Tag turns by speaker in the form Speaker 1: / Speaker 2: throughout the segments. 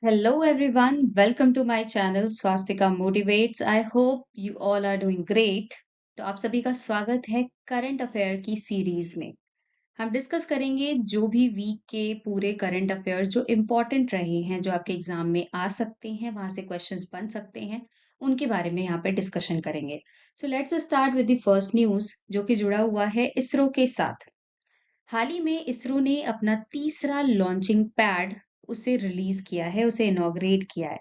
Speaker 1: Hello everyone, welcome to my channel Swastika Motivates. I hope you all are doing great. तो आप सभी का स्वागत है करंट अफेयर की सीरीज में। हम डिस्कस करेंगे जो भी वीक के पूरे करंट अफेयर्स जो इम्पोर्टेंट रहे हैं, जो आपके एग्जाम में आ सकते हैं, वहां से क्वेश्चंस बन सकते हैं, उनके बारे में यहाँ पे डिस्कशन करेंगे। So let's start with the first news जो कि जुड़ा हुआ है इसरो के साथ। हाल ही में इसरो ने अपना तीसरा लॉन्चिंग पैड उसे रिलीज किया है, उसे इनॉग्रेट किया है।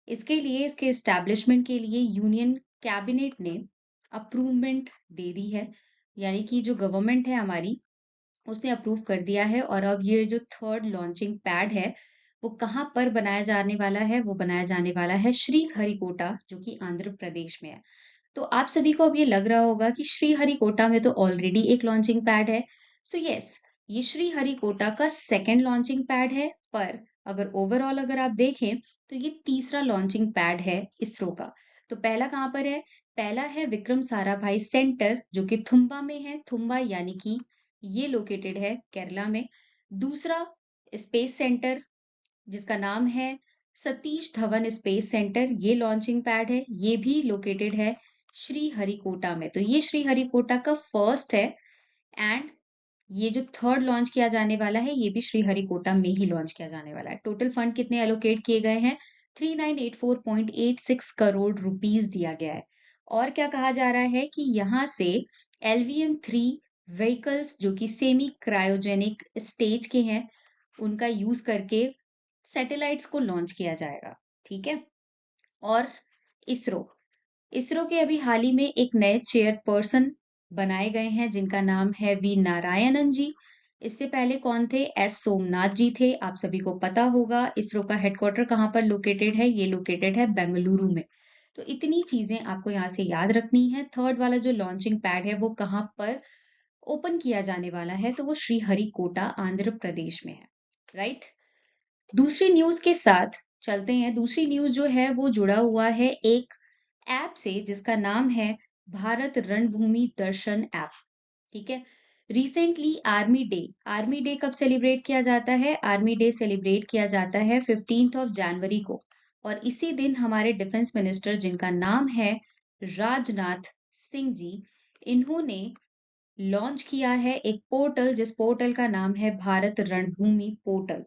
Speaker 1: इसके लिए, इसके एस्टैब्लिशमेंट के लिए यूनियन कैबिनेट ने अप्रूवमेंट दे दी है। यानी कि जो गवर्नमेंट है हमारी, उसने अप्रूव कर दिया है। और अब ये जो थर्ड लॉन्चिंग पैड है, वो कहाँ पर बनाया जाने वाला है? वो बनाया जाने वाला है श्रीहरिकोटा, जो कि आंध्र प्रदेश में है। तो आप सभी को अब ये लग रहा होगा कि श्रीहरिकोटा में तो ऑलरेडी एक लॉन्चिंग पैड है। सो यस, ये श्रीहरिकोटा का सेकंड लॉन्चिंग पैड है। पर अगर ओवरऑल अगर आप देखें तो ये तीसरा लॉन्चिंग पैड है इसरो का। तो पहला कहाँ पर है? पहला है विक्रम साराभाई सेंटर, जो कि थुम्बा में है। थुम्बा यानी कि ये लोकेटेड है केरला में। दूसरा स्पेस सेंटर, जिसका नाम है सतीश धवन स्पेस सेंटर, ये लॉन्चिंग पैड है। ये भी लोकेटेड है श्रीहरिकोटा में। तो ये श्रीहरिकोटा का फर्स्ट है। एंड ये जो थर्ड लॉन्च किया जाने वाला है, ये भी श्रीहरिकोटा में ही लॉन्च किया जाने वाला है। टोटल फंड कितने एलोकेट किए गए हैं? 3984.86 करोड़ रुपीस दिया गया है। और क्या कहा जा रहा है कि यहाँ से LVM-3 व्हीकल्स, जो कि सेमी क्रायोजेनिक स्टेज के हैं, उनका यूज करके सैटेलाइट्स को लॉन्च किया जाएगा। ठीक है। और इसरो इसरो के अभी हाल ही में एक नए चेयरपर्सन बनाए गए हैं, जिनका नाम है वी नारायणन जी। इससे पहले कौन थे? एस सोमनाथ जी थे। आप सभी को पता होगा इसरो का हेडक्वार्टर कहाँ पर लोकेटेड है? ये लोकेटेड है बेंगलुरु में। तो इतनी चीजें आपको यहाँ से याद रखनी है। थर्ड वाला जो लॉन्चिंग पैड है, वो कहाँ पर ओपन किया जाने वाला है? तो वो श्रीहरिकोटा आंध्र प्रदेश में है। राइट। दूसरी न्यूज के साथ चलते हैं। दूसरी न्यूज जो है वो जुड़ा हुआ है एक ऐप से, जिसका नाम है भारत रणभूमि दर्शन ऐप। ठीक है। रिसेंटली आर्मी डे कब सेलिब्रेट किया जाता है? आर्मी डे सेलिब्रेट किया जाता है 15 जनवरी को। और इसी दिन हमारे डिफेंस मिनिस्टर, जिनका नाम है राजनाथ सिंह जी, इन्होंने लॉन्च किया है एक पोर्टल, जिस पोर्टल का नाम है भारत रणभूमि पोर्टल।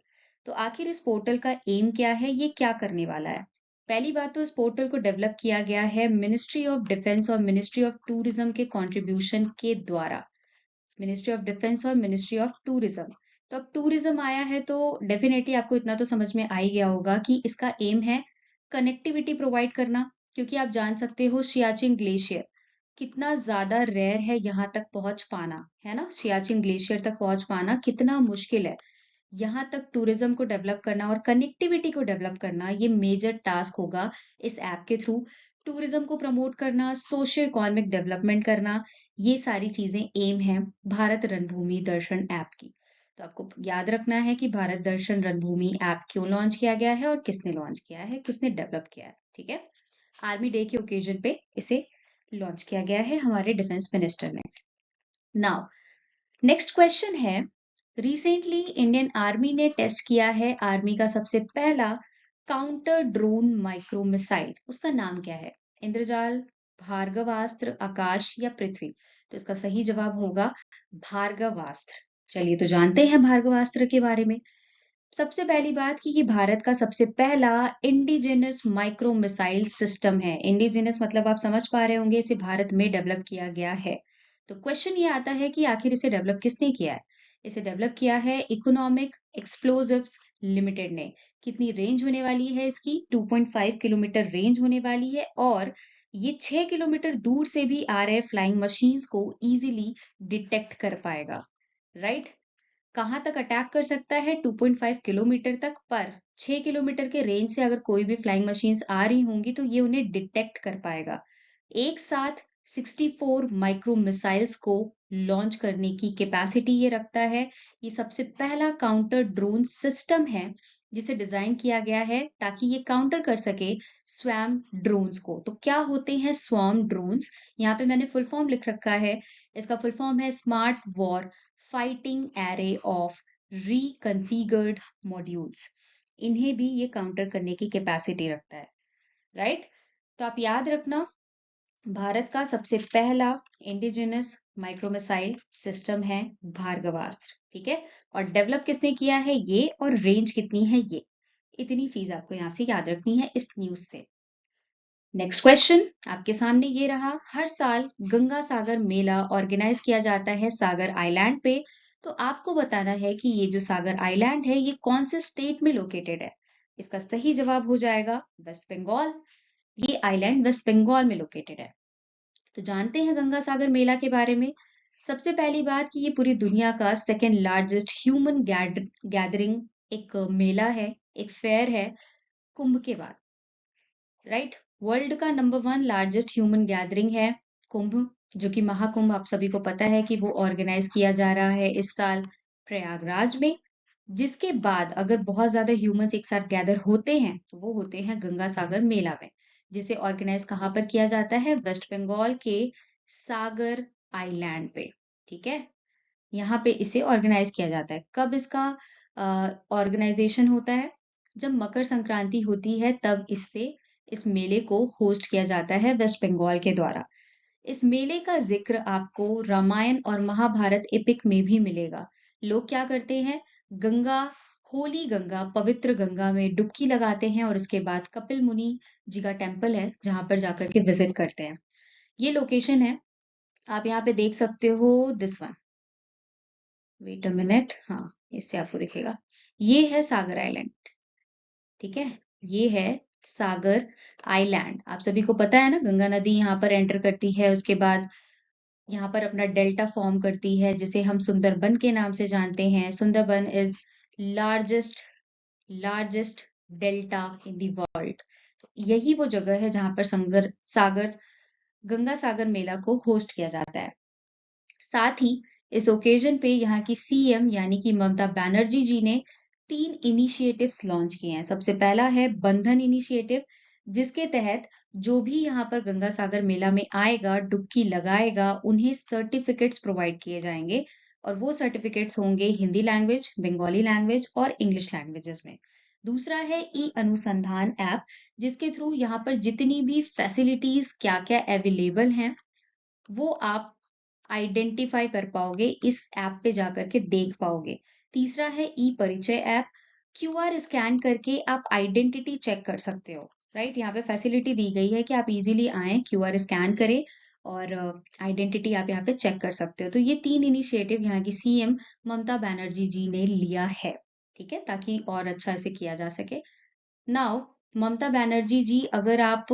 Speaker 1: तो आखिर इस पोर्टल का एम क्या है? ये क्या करने वाला है? पहली बात तो इस पोर्टल को डेवलप किया गया है मिनिस्ट्री ऑफ डिफेंस और मिनिस्ट्री ऑफ टूरिज्म के कंट्रीब्यूशन के द्वारा। मिनिस्ट्री ऑफ डिफेंस और मिनिस्ट्री ऑफ टूरिज्म। तो अब टूरिज्म आया है तो डेफिनेटली आपको इतना तो समझ में आ ही गया होगा कि इसका एम है कनेक्टिविटी प्रोवाइड करना। क्योंकि आप जान सकते हो सियाचिन ग्लेशियर कितना ज्यादा रेयर है यहाँ तक पहुंच पाना, है ना? सियाचिन ग्लेशियर तक पहुंच पाना कितना मुश्किल है। यहाँ तक टूरिज्म को डेवलप करना और कनेक्टिविटी को डेवलप करना, ये मेजर टास्क होगा इस ऐप के थ्रू। टूरिज्म को प्रमोट करना, सोशियो इकोनॉमिक डेवलपमेंट करना, ये सारी चीजें एम है भारत रणभूमि दर्शन ऐप की। तो आपको याद रखना है कि भारत दर्शन रणभूमि ऐप क्यों लॉन्च किया गया है और किसने लॉन्च किया है, किसने डेवलप किया है। ठीक है। आर्मी डे के ओकेजन पे इसे लॉन्च किया गया है हमारे डिफेंस मिनिस्टर ने। नाउ नेक्स्ट क्वेश्चन है, रिसेंटली इंडियन आर्मी ने टेस्ट किया है आर्मी का सबसे पहला काउंटर ड्रोन माइक्रो मिसाइल। उसका नाम क्या है? इंद्रजाल, भार्गवास्त्र, आकाश या पृथ्वी? तो इसका सही जवाब होगा भार्गवास्त्र। चलिए तो जानते हैं भार्गवास्त्र के बारे में। सबसे पहली बात कि ये भारत का सबसे पहला इंडिजिनस माइक्रो मिसाइल सिस्टम है। इंडिजिनस मतलब आप समझ पा रहे होंगे, इसे भारत में डेवलप किया गया है। तो क्वेश्चन ये आता है कि आखिर इसे डेवलप किसने किया है? इसे डेवलप किया है इकोनॉमिक एक्सप्लोजिव्स लिमिटेड ने। कितनी रेंज होने वाली है इसकी? 2.5 किलोमीटर रेंज होने वाली है। और ये 6 किलोमीटर दूर से भी आ रहे फ्लाइंग मशीन्स को इजीली डिटेक्ट कर पाएगा। राइट। कहाँ तक अटैक कर सकता है? 2.5 किलोमीटर तक। पर 6 किलोमीटर के रेंज से अगर कोई भी फ्लाइंग मशीन्स आ रही होंगी तो ये उन्हें डिटेक्ट कर पाएगा। एक साथ 64 माइक्रो मिसाइल्स को लॉन्च करने की कैपेसिटी ये रखता है। ये सबसे पहला काउंटर ड्रोन सिस्टम है जिसे डिजाइन किया गया है ताकि ये काउंटर कर सके स्वैम ड्रोन्स को। तो क्या होते हैं स्वैम ड्रोन्स? यहाँ पे मैंने फुल फॉर्म लिख रखा है। इसका फुल फॉर्म है smart war fighting array of reconfigured modules. इन्हें भी ये काउंटर करने की कैपेसिटी रखता है, राइट? तो आप याद रखना, भारत का सबसे पहला इंडिजिनस माइक्रो मिसाइल सिस्टम है भार्गवास्त्र, ठीक है? और डेवलप किसने किया है ये, और रेंज कितनी है ये। इतनी चीज आपको यहाँ से याद रखनी है इस न्यूज से। नेक्स्ट क्वेश्चन आपके सामने ये रहा। हर साल गंगा सागर मेला ऑर्गेनाइज किया जाता है सागर आइलैंड पे। तो आपको बताना है कि ये जो सागर आइलैंड है ये कौन से स्टेट में लोकेटेड है। इसका सही जवाब हो जाएगा वेस्ट बंगाल। ये आइलैंड वेस्ट बंगाल में लोकेटेड है। तो जानते हैं गंगा सागर मेला के बारे में। सबसे पहली बात कि ये पूरी दुनिया का सेकेंड लार्जेस्ट ह्यूमन गैदरिंग एक मेला है, एक फेयर है, कुंभ के बाद, राइट? वर्ल्ड का number one largest human gathering है कुंभ, जो कि महाकुंभ आप सभी को पता है कि वो ऑर्गेनाइज किया जा रहा है इस साल प्रयागराज में। जिसके बाद अगर बहुत ज्यादा ह्यूमंस एक साथ गैदर होते हैं तो वो होते हैं गंगा सागर मेला में, जिसे ऑर्गेनाइज कहाँ पर किया जाता है, वेस्ट बंगाल के सागर आइलैंड पे, ठीक है? यहाँ पे इसे ऑर्गेनाइज किया जाता है। कब इसका ऑर्गेनाइजेशन होता है? जब मकर संक्रांति होती है तब इस मेले को होस्ट किया जाता है वेस्ट बंगाल के द्वारा। इस मेले का जिक्र आपको रामायण और महाभारत एपिक में भी मिलेगा। लोग क्या करते हैं, गंगा, होली गंगा, पवित्र गंगा में डुबकी लगाते हैं और उसके बाद कपिल मुनि जी का टेम्पल है जहां पर जाकर के विजिट करते हैं। ये लोकेशन है, आप यहाँ पे देख सकते हो, this one, wait a minute, हाँ, इससे आपको दिखेगा। ये है सागर आइलैंड, ठीक है? ये है सागर आइलैंड। आप सभी को पता है ना, गंगा नदी यहाँ पर एंटर करती है, उसके बाद यहाँ पर अपना डेल्टा फॉर्म करती है जिसे हम सुंदरबन के नाम से जानते हैं। Sundarban is largest largest delta in the world. यही वो जगह है जहां पर सागर गंगा सागर मेला को होस्ट किया जाता है। साथ ही इस ओकेजन पे यहाँ की सीएम यानी कि ममता बनर्जी जी ने 3 इनिशिएटिव्स लॉन्च किए हैं। सबसे पहला है बंधन इनिशिएटिव, जिसके तहत जो भी यहाँ पर गंगा सागर मेला में आएगा, डुबकी लगाएगा, उन्हें सर्टिफिकेट्स प्रोवाइड किए जाएंगे। और वो सर्टिफिकेट्स होंगे हिंदी लैंग्वेज, बंगाली लैंग्वेज और इंग्लिश लैंग्वेजेस में। दूसरा है ई अनुसंधान ऐप, जिसके थ्रू यहाँ पर जितनी भी फैसिलिटीज क्या क्या अवेलेबल हैं वो आप आइडेंटिफाई कर पाओगे, इस ऐप पे जाकर के देख पाओगे। तीसरा है ई परिचय ऐप, क्यूआर स्कैन करके आप आइडेंटिटी चेक कर सकते हो, राइट? यहाँ पे फैसिलिटी दी गई है कि आप इजीली आए, क्यूआर स्कैन करें और आइडेंटिटी आप यहाँ पे चेक कर सकते हो। तो ये 3 इनिशिएटिव यहाँ की सीएम ममता बनर्जी जी ने लिया है, ठीक है, ताकि और अच्छा इसे किया जा सके। नाउ ममता बनर्जी जी, अगर आप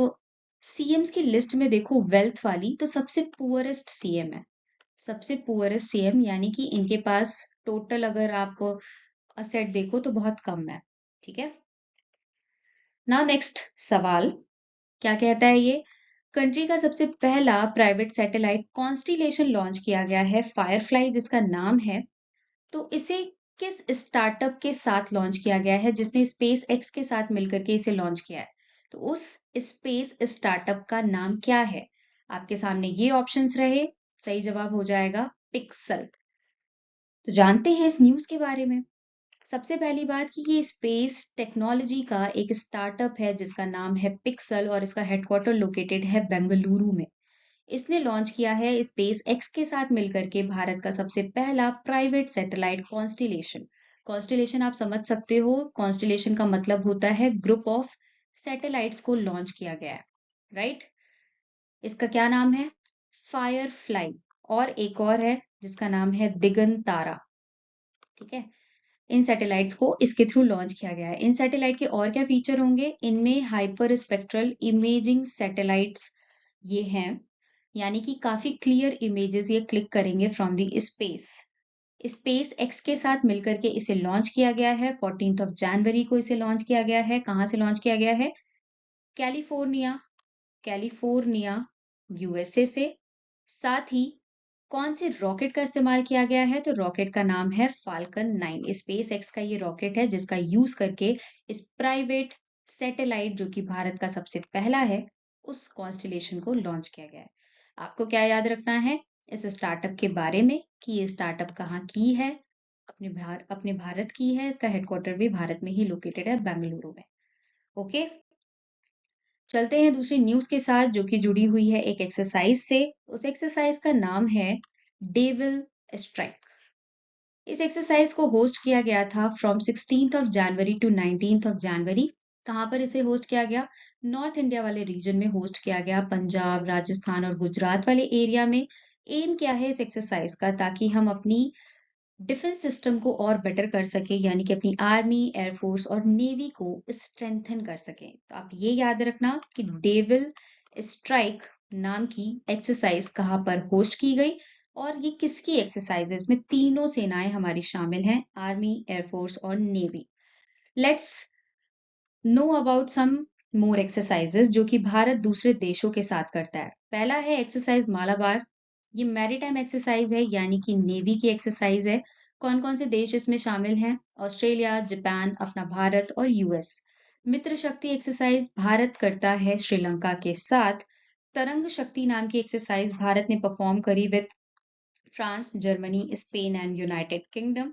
Speaker 1: सीएम्स की लिस्ट में देखो वेल्थ वाली, तो सबसे पुअरेस्ट सीएम है। सबसे पुअरेस्ट सीएम, यानी कि इनके पास टोटल अगर आप असेट देखो तो बहुत कम है, ठीक है? नाउ नेक्स्ट सवाल क्या कहता है ये, कंट्री का सबसे पहला प्राइवेट सैटेलाइट कॉन्स्टिलेशन लॉन्च किया गया है, फायरफ्लाई जिसका नाम है। तो इसे किस स्टार्टअप के साथ लॉन्च किया गया है, जिसने स्पेस एक्स के साथ मिलकर के इसे लॉन्च किया है? तो उस स्पेस स्टार्टअप का नाम क्या है? आपके सामने ये ऑप्शंस रहे, सही जवाब हो जाएगा पिक्सल। तो जानते हैं इस न्यूज़ के बारे में। सबसे पहली बात कि ये स्पेस टेक्नोलॉजी का एक स्टार्टअप है जिसका नाम है पिक्सल और इसका हेडक्वार्टर लोकेटेड है बेंगलुरु में। इसने लॉन्च किया है स्पेस एक्स के साथ मिलकर के भारत का सबसे पहला प्राइवेट सैटेलाइट कॉन्स्टिलेशन। कॉन्स्टिलेशन आप समझ सकते हो, कॉन्स्टिलेशन का मतलब होता है ग्रुप ऑफ सैटेलाइट्स को लॉन्च किया गया है, राइट? इसका क्या नाम है? Fire fly. और एक और है जिसका नाम है दिगंतारा, ठीक है? इन सैटेलाइट्स को इसके थ्रू लॉन्च किया गया है। इन सैटेलाइट के और क्या फीचर होंगे? इनमें हाइपर स्पेक्ट्रल इमेजिंग सैटेलाइट्स ये हैं, यानी कि काफी क्लियर इमेजेस ये क्लिक करेंगे from the space. Space x के साथ मिलकर के इसे लॉन्च किया गया है, 14 जनवरी को इसे लॉन्च किया गया है। कहाँ से लॉन्च किया गया है? कैलिफोर्निया, कैलिफोर्निया यूएसए से। साथ ही कौन से रॉकेट का इस्तेमाल किया गया है? तो रॉकेट का नाम है फाल्कन 9। स्पेस एक्स का ये रॉकेट है जिसका यूज करके इस प्राइवेट सैटेलाइट, जो कि भारत का सबसे पहला है, उस कॉन्स्टिलेशन को लॉन्च किया गया है। आपको क्या याद रखना है इस स्टार्टअप के बारे में कि ये स्टार्टअप कहाँ की है? अपने भारत की है, इसका हेडक्वार्टर भी भारत में ही लोकेटेड है, बेंगलुरु में। ओके, चलते हैं दूसरी न्यूज़ के साथ जो कि जुड़ी हुई है एक एक्सरसाइज से। उस एक्सरसाइज का नाम है डेविल स्ट्राइक। इस एक्सरसाइज को होस्ट किया गया था from 16th of January to 19th of January. कहाँ पर इसे होस्ट किया गया? नॉर्थ इंडिया वाले रीजन में होस्ट किया गया, पंजाब, राजस्थान और गुजरात वाले एरिया में। एम क्या है इस एक्सरसाइज का? ताकि हम अपनी डिफेंस सिस्टम को और बेटर कर सके, यानी कि अपनी आर्मी, एयरफोर्स और नेवी को स्ट्रेंथन कर सकें। तो आप ये याद रखना कि डेविल स्ट्राइक नाम की एक्सरसाइज कहाँ पर होस्ट की गई और ये किसकी एक्सरसाइज है। इसमें तीनों सेनाएं हमारी शामिल हैं, आर्मी, एयरफोर्स और navy. Let's know about some more exercises जो कि भारत दूसरे देशों के साथ करता है। पहला है एक्सरसाइज मालाबार। ये मैरीटाइम एक्सरसाइज है, यानी कि नेवी की एक्सरसाइज है। कौन कौन से देश इसमें शामिल हैं? ऑस्ट्रेलिया, जापान, अपना भारत और यूएस। मित्र शक्ति एक्सरसाइज भारत करता है श्रीलंका के साथ। तरंग शक्ति नाम की एक्सरसाइज भारत ने परफॉर्म करी with France, Germany, Spain and United kingdom.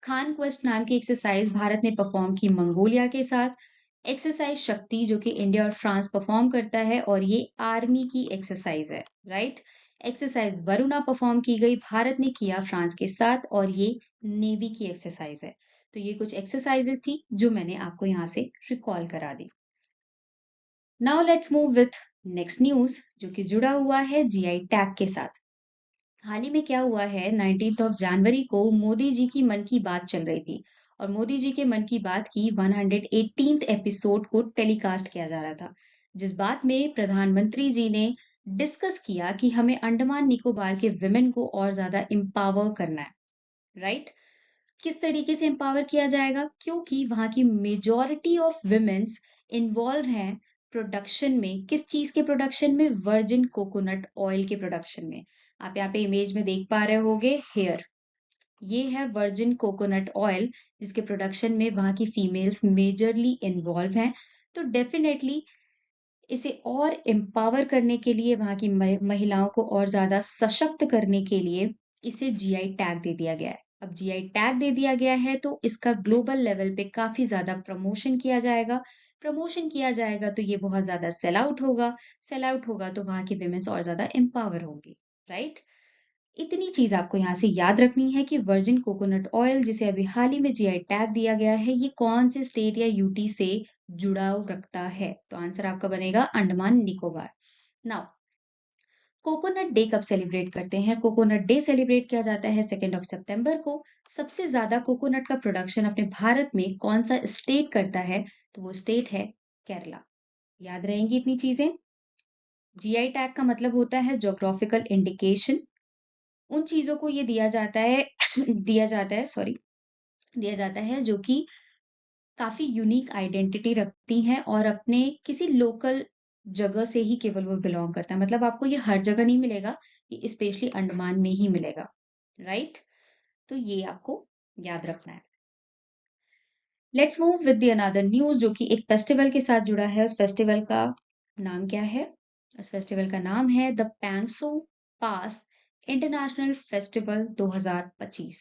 Speaker 1: Khan quest नाम की एक्सरसाइज भारत ने परफॉर्म की मंगोलिया के साथ। एक्सरसाइज शक्ति जो कि इंडिया और फ्रांस परफॉर्म करता है और ये आर्मी की एक्सरसाइज है, राइट। एक्सरसाइज वरुणा परफॉर्म की गई, भारत ने किया फ्रांस के साथ और ये नेवी की एक्सरसाइज है। तो ये कुछ एक्सरसाइजेस थी जो मैंने आपको यहाँ से रिकॉल करा दी। Now let's move with next news जो कि जुड़ा हुआ है जीआई टैग के साथ। हाल ही में क्या हुआ है, 19th ऑफ जनवरी को मोदी जी की मन की बात चल रही थी और मोदी जी के मन की बात की 118th एपिसोड को टेलीकास्ट किया जा रहा था, जिस बात में प्रधानमंत्री जी ने डिस्कस किया कि हमें अंडमान निकोबार के विमेन को और ज्यादा एम्पावर करना है, राइट। किस तरीके से एम्पावर किया जाएगा? क्योंकि वहां की मेजॉरिटी ऑफ विमेन्स इन्वॉल्व हैं प्रोडक्शन में। किस चीज के प्रोडक्शन में? वर्जिन कोकोनट ऑयल के प्रोडक्शन में। आप यहाँ पे इमेज में देख पा रहे होगे, हेयर ये है वर्जिन कोकोनट ऑयल, जिसके प्रोडक्शन में वहां की फीमेल्स मेजरली इन्वॉल्व हैं। तो डेफिनेटली इसे और एम्पावर करने के लिए, वहां की महिलाओं को और ज्यादा सशक्त करने के लिए इसे जीआई टैग दे दिया गया है। अब जीआई टैग दे दिया गया है तो इसका ग्लोबल लेवल पे काफी ज्यादा प्रमोशन किया जाएगा। प्रमोशन किया जाएगा तो ये बहुत ज्यादा सेल आउट होगा। सेल आउट होगा तो वहां की विमेन्स और ज्यादा एम्पावर होंगी, राइट। इतनी चीज आपको यहाँ से याद रखनी है कि वर्जिन कोकोनट ऑयल जिसे अभी हाल ही में जीआई टैग दिया गया है, ये कौन से स्टेट या यूटी से जुड़ाव रखता है? तो आंसर आपका बनेगा Andaman Nicobar. Now coconut day कब सेलिब्रेट करते हैं? कोकोनट डे सेलिब्रेट किया जाता है 2 सितंबर को। सबसे ज्यादा कोकोनट का प्रोडक्शन अपने भारत में कौन सा स्टेट करता है? तो वो स्टेट है केरला। याद रहेंगी इतनी चीजें। जीआई टैग का मतलब होता है ज्योग्राफिकल इंडिकेशन। उन चीजों को ये दिया जाता है दिया जाता है जो कि काफी यूनिक आइडेंटिटी रखती हैं और अपने किसी लोकल जगह से ही केवल वो बिलोंग करता है। मतलब आपको ये हर जगह नहीं मिलेगा, ये स्पेशली अंडमान में ही मिलेगा, राइट। तो ये आपको याद रखना है। Let's move with the another news जो कि एक फेस्टिवल के साथ जुड़ा है। उस फेस्टिवल का नाम क्या है? उस फेस्टिवल का नाम है द पैंगसो पास इंटरनेशनल फेस्टिवल 2025।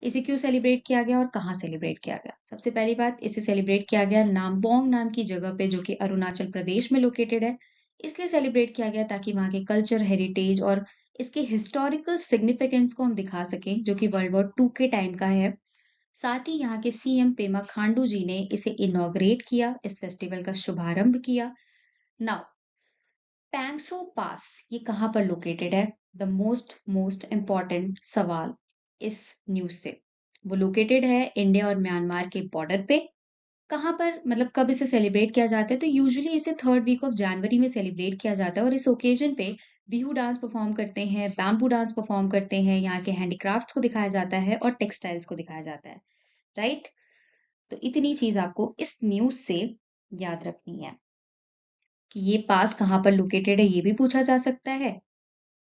Speaker 1: इसे क्यों सेलिब्रेट किया गया और कहाँ सेलिब्रेट किया गया? सबसे पहली बात, इसे सेलिब्रेट किया गया नामपोंग नाम की जगह पे जो कि अरुणाचल प्रदेश में लोकेटेड है। इसलिए सेलिब्रेट किया गया ताकि वहाँ के कल्चर, हेरिटेज और इसके हिस्टोरिकल सिग्निफिकेंस को हम दिखा सकें, जो कि वर्ल्ड वॉर 2 के टाइम का है। साथ ही यहाँ के सीएम पेमा खांडू जी ने इसे इनॉग्रेट किया, इस फेस्टिवल का शुभारंभ किया। नाउ पैंगसो पास ये कहाँ पर लोकेटेड है? द मोस्ट मोस्ट इम्पॉर्टेंट सवाल इस न्यूज से। वो लोकेटेड है इंडिया और म्यांमार के बॉर्डर पे। कहाँ पर, मतलब कब इसे सेलिब्रेट किया जाता है? तो यूजुअली इसे 3rd वीक ऑफ जनवरी में सेलिब्रेट किया जाता है और इस ओकेजन पे बिहू डांस परफॉर्म करते हैं, बैम्बू डांस परफॉर्म करते हैं, यहाँ के हैंडीक्राफ्ट्स को दिखाया जाता है और टेक्सटाइल्स को दिखाया जाता है, राइट। तो इतनी चीज आपको इस न्यूज से याद रखनी है कि ये पास कहाँ पर लोकेटेड है, ये भी पूछा जा सकता है,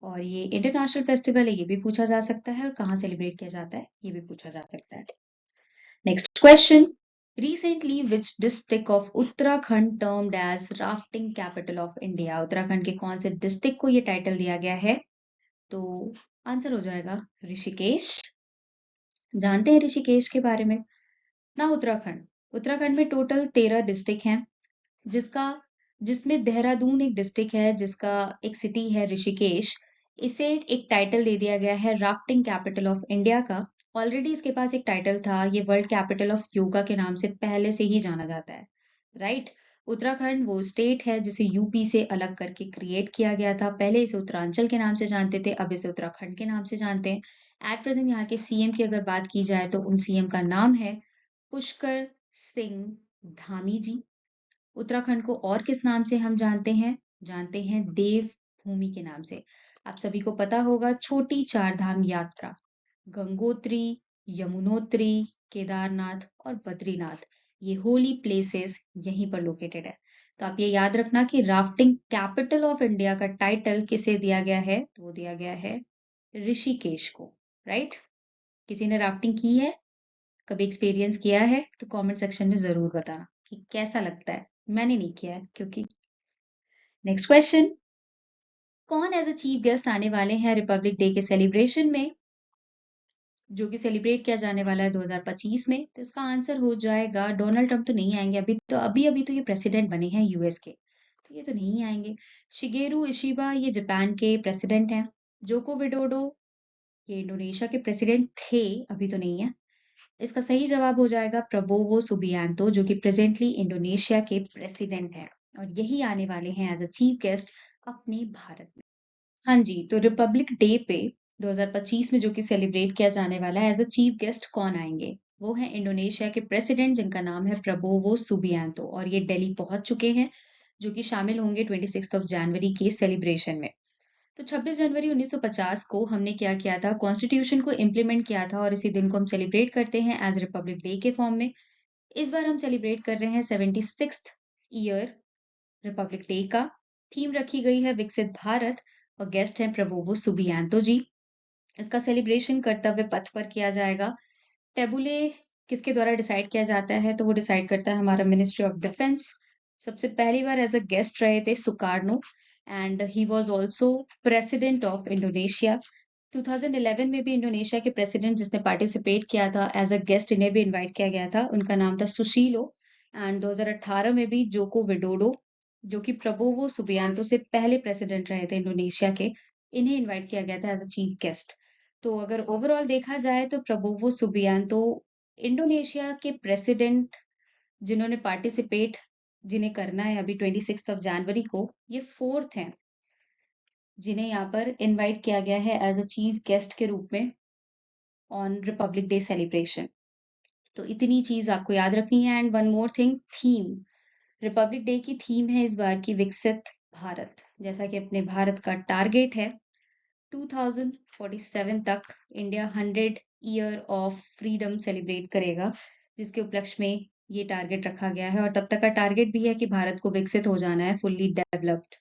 Speaker 1: और ये इंटरनेशनल फेस्टिवल है, ये भी पूछा जा सकता है, और कहाँ सेलिब्रेट किया जाता है, ये भी पूछा जा सकता है। Next question, recently which district of Uttarakhand termed as rafting capital of India? Uttarakhand के कौन से डिस्ट्रिक्ट को ये टाइटल दिया गया है? तो आंसर हो जाएगा ऋषिकेश। जानते हैं ऋषिकेश के बारे में? ना उत्तराखंड। उत्तराखंड में टोटल 13 डिस्ट्रिक्ट हैं, जिसका जिसमें देहरादून एक डिस्ट्रिक्ट है, जिसका एक सिटी है ऋषिकेश। इसे एक टाइटल दे दिया गया है राफ्टिंग कैपिटल ऑफ इंडिया का। ऑलरेडी इसके पास एक टाइटल था, ये वर्ल्ड कैपिटल ऑफ योगा के नाम से पहले से ही जाना जाता है, राइट? उत्तराखंड वो स्टेट है जिसे यूपी से अलग करके क्रिएट किया गया था। पहले इसे उत्तरांचल के नाम से जानते थे, अब इसे उत्तराखंड के नाम से जानते हैं। एट प्रेजेंट यहाँ के सीएम की अगर बात की जाए तो उन सीएम का नाम है पुष्कर सिंह धामी जी। उत्तराखंड को और किस नाम से हम जानते हैं? जानते हैं देवभूमि के नाम से। आप सभी को पता होगा छोटी चार धाम यात्रा, गंगोत्री, यमुनोत्री, केदारनाथ और बद्रीनाथ, ये होली प्लेसेस यहीं पर लोकेटेड है। तो आप ये याद रखना कि राफ्टिंग कैपिटल ऑफ इंडिया का टाइटल किसे दिया गया है? तो वो दिया गया है ऋषिकेश को, राइट? किसी ने राफ्टिंग की है, कभी एक्सपीरियंस किया है तो कमेंट सेक्शन में जरूर बताना कि कैसा लगता है। मैंने नहीं किया है क्योंकि। नेक्स्ट क्वेश्चन, कौन एज अ चीफ गेस्ट आने वाले हैं रिपब्लिक डे के सेलिब्रेशन में, जो कि सेलिब्रेट किया जाने वाला है 2025 में? तो इसका आंसर हो जाएगा डोनाल्ड ट्रंप। तो नहीं आएंगे, अभी तो ये प्रेसिडेंट बने हैं यूएस के, तो ये तो नहीं आएंगे। शिगेरू इशिबा ये जापान के प्रेसिडेंट हैं। जोको विडोडो ये इंडोनेशिया के प्रेसिडेंट थे, अभी तो नहीं है। इसका सही जवाब हो जाएगा प्रबोवो सुबियांतो, जो कि प्रेजेंटली इंडोनेशिया के प्रेसिडेंट हैं और यही आने वाले हैं एज अ चीफ गेस्ट अपने भारत में। हाँ जी, तो रिपब्लिक डे पे 2025 में जो कि सेलिब्रेट किया जाने वाला है, एज अ चीफ गेस्ट कौन आएंगे? वो है इंडोनेशिया के प्रेसिडेंट जिनका नाम है प्रबोवो सुबियांतो, और ये दिल्ली पहुंच चुके हैं, जो कि शामिल होंगे 26 ऑफ जनवरी के सेलिब्रेशन में। तो 26 जनवरी 1950 को हमने क्या किया था? कॉन्स्टिट्यूशन को इम्प्लीमेंट किया था और इसी दिन को हम सेलिब्रेट करते हैं एज रिपब्लिक डे के फॉर्म में। इस बार हम सेलिब्रेट कर रहे हैं 76th ईयर रिपब्लिक डे का। थीम रखी गई है विकसित भारत और गेस्ट हैं प्रबोवो सुबियांतो जी। इसका सेलिब्रेशन कर्तव्य पथ पर किया जाएगा। टेबुले किसके द्वारा डिसाइड किया जाता है? तो वो डिसाइड करता है हमारा मिनिस्ट्री ऑफ डिफेंस। सबसे पहली बार एज अ गेस्ट रहे थे Sukarno, and he was also president of Indonesia. 2011 में भी इंडोनेशिया के प्रेसिडेंट जिसने पार्टिसिपेट किया था एज अ गेस्ट, इन्हें भी इनवाइट किया गया था, उनका नाम था सुशीलो। एंड 2018 में भी जोको विडोडो, जो कि प्रबोवो सुबियांतो से पहले प्रेसिडेंट रहे थे इंडोनेशिया के, इन्हें इनवाइट किया गया था एज अ चीफ गेस्ट। तो अगर ओवरऑल देखा जाए तो प्रबोवो सुबियांतो इंडोनेशिया के प्रेसिडेंट जिन्होंने पार्टिसिपेट, जिन्हें करना है अभी 26 ऑफ जनवरी को, ये फोर्थ हैं जिन्हें यहाँ पर इनवाइट किया गया है एज अ चीफ गेस्ट के रूप में ऑन रिपब्लिक डे सेलिब्रेशन। तो इतनी चीज आपको याद रखनी है। And one more thing, theme, Republic day की थीम है इस बार की विकसित भारत। जैसा कि अपने भारत का टारगेट है 2047 तक India 100 year of freedom celebrate करेगा, जिसके उपलक्ष्य में ये टारगेट रखा गया है। और तब तक का टारगेट भी है कि भारत को विकसित हो जाना है, fully developed.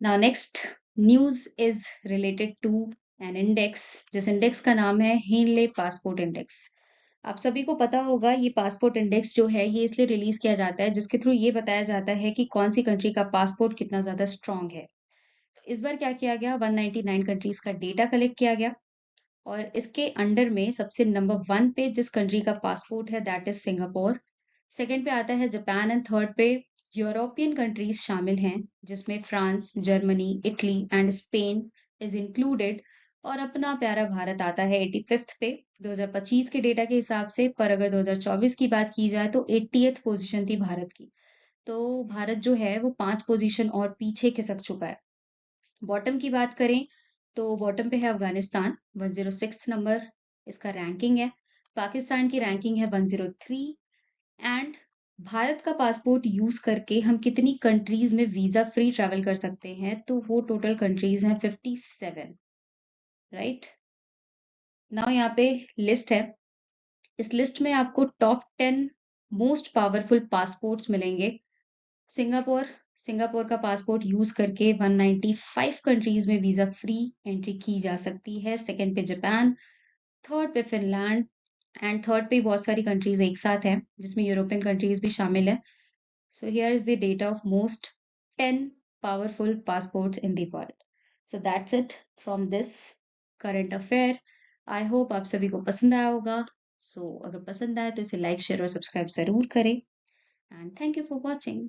Speaker 1: Now next news is related to an index, जिस इंडेक्स का नाम है हेनले पासपोर्ट इंडेक्स। आप सभी को पता होगा ये पासपोर्ट इंडेक्स जो है ये इसलिए रिलीज किया जाता है जिसके थ्रू ये बताया जाता है कि कौन सी कंट्री का पासपोर्ट कितना ज्यादा स्ट्रांग है। तो इस बार क्या किया गया, 199 कंट्रीज का डेटा कलेक्ट किया गया और इसके अंडर में सबसे नंबर 1 पे जिस कंट्री का पासपोर्ट है दैट इज सिंगापुर। सेकंड पे आता है जापान एंड थर्ड पे यूरोपियन कंट्रीज शामिल हैं, जिसमें France, Germany, Italy and Spain is included. और अपना प्यारा भारत आता है 85th पे 2025 के डेटा के हिसाब से। पर अगर 2024 की बात की जाए तो 80th पोजीशन थी भारत की। तो भारत जो है वो 5 पोजीशन और पीछे खिसक चुका है। बॉटम की बात करें तो बॉटम पे है अफगानिस्तान, 106 नंबर इसका रैंकिंग है। पाकिस्तान की रैंकिंग है 103। एंड भारत का पासपोर्ट यूज करके हम कितनी कंट्रीज में वीजा फ्री ट्रैवल कर सकते हैं? तो वो टोटल कंट्रीज हैं 57, राइट? नाउ यहाँ पे लिस्ट है। इस लिस्ट में आपको टॉप 10 मोस्ट पावरफुल पासपोर्ट्स मिलेंगे। सिंगापुर, सिंगापुर का पासपोर्ट यूज करके 195 कंट्रीज में वीजा फ्री एंट्री की जा सकती है। सेकंड पे जापान, थर्ड पे फिनलैंड एंड थर्ड पे बहुत सारी कंट्रीज एक साथ हैं जिसमें यूरोपियन कंट्रीज भी शामिल है। So here is the data of most 10 powerful passports in the world. So that's it from this current affair. I hope आप सभी को पसंद आया होगा। सो अगर पसंद आए तो इसे लाइक, शेयर और सब्सक्राइब ज़रूर करें and thank you for watching.